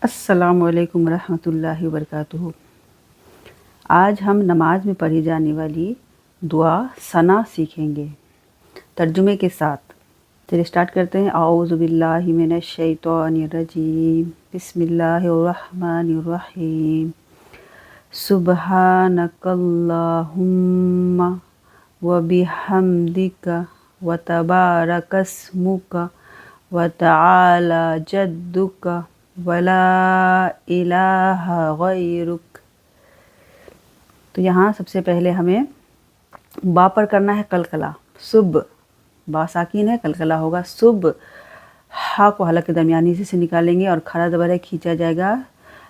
अस्सलामु अलैकुम रहमतुल्लाहि वबरकातुहू। आज हम नमाज में पढ़ी जाने वाली दुआ सना सीखेंगे तर्जुमे के साथ। चलिए स्टार्ट करते हैं। औज़ु बिल्लाहि मिनश शैतानिर रजीम, बिस्मिल्लाहिर्रहमानिर्रहीम। सुब्हानकल्लाहुम्मा व बिहम्दिका व तबारकस्मुका व तआला जद्दुका वला इलाहा गैरुक। तो यहाँ सबसे पहले हमें बा पर करना है कलकला। सुब, बा साकिन है, कलकला होगा सुब। हा को हलक के दरमियानी से निकालेंगे और खड़ा ज़बर है खींचा जाएगा।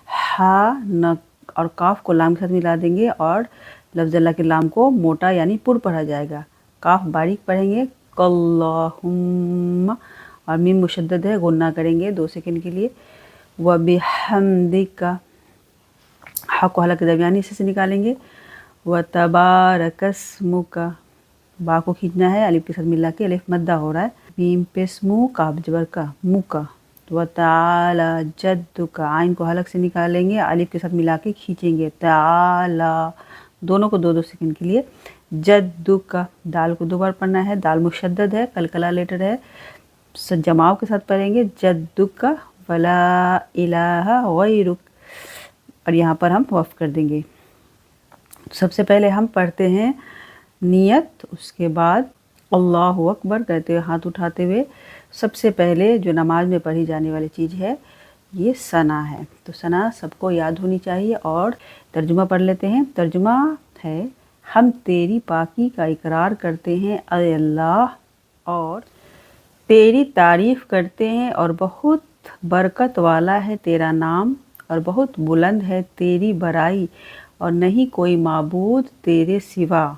हा न और काफ को लाम के साथ मिला देंगे और लफ्ज़ अल्लाह के लाम को मोटा यानी पुर पढ़ा जाएगा। काफ बारीक पढ़ेंगे कल्लाहुम्मा और मीम मुशद्दद है, गुन्ना करेंगे 2 सेकंड के लिए। व बिहम्दिका, हा को हलक दरमियानी से निकालेंगे। व तबारकस्मुका, बा को खींचना है, अलिफ के साथ मिला के, अलिफ मद्दा हो रहा है। मीम पे स्मू, काफ जबर का, मुका। व ताला जद्दुका, आइन को हलक से निकालेंगे, अलिफ के साथ मिला के खींचेंगे। ताला, दोनों को 2-2 सेकंड के लिए। जद्दुका, दाल को 2 बार पढ़ना है, दाल मुशद्दद है, कलकला लेटर है, जमाव के साथ पढ़ेंगे। जद्दुका वला इलाहा गैरुक, और यहाँ पर हम वक़्फ़ कर देंगे। सबसे पहले हम पढ़ते हैं नियत, उसके बाद अल्लाहु अकबर कहते हुए हाथ उठाते हुए। सबसे पहले जो नमाज में पढ़ी जाने वाली चीज़ है ये सना है। तो सना सबको याद होनी चाहिए। और तर्जुमा पढ़ लेते हैं। तर्जुमा है, हम तेरी पाकी का इकरार करते हैं अय अल्लाह, और तेरी तारीफ़ करते हैं, और बहुत बरकत वाला है तेरा नाम, और बहुत बुलंद है तेरी बड़ाई, और नहीं कोई माबूद तेरे सिवा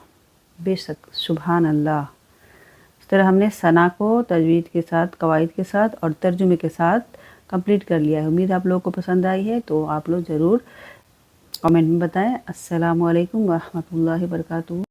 बेशक। सुभान अल्लाह। इस तरह हमने सना को तजवीद के साथ, कवायद के साथ और तर्जुमे के साथ कंप्लीट कर लिया है। उम्मीद आप लोगों को पसंद आई है, तो आप लोग ज़रूर कमेंट में बताएं। अस्सलामु अलैकुम व रहमतुल्लाहि व बरकातुहू।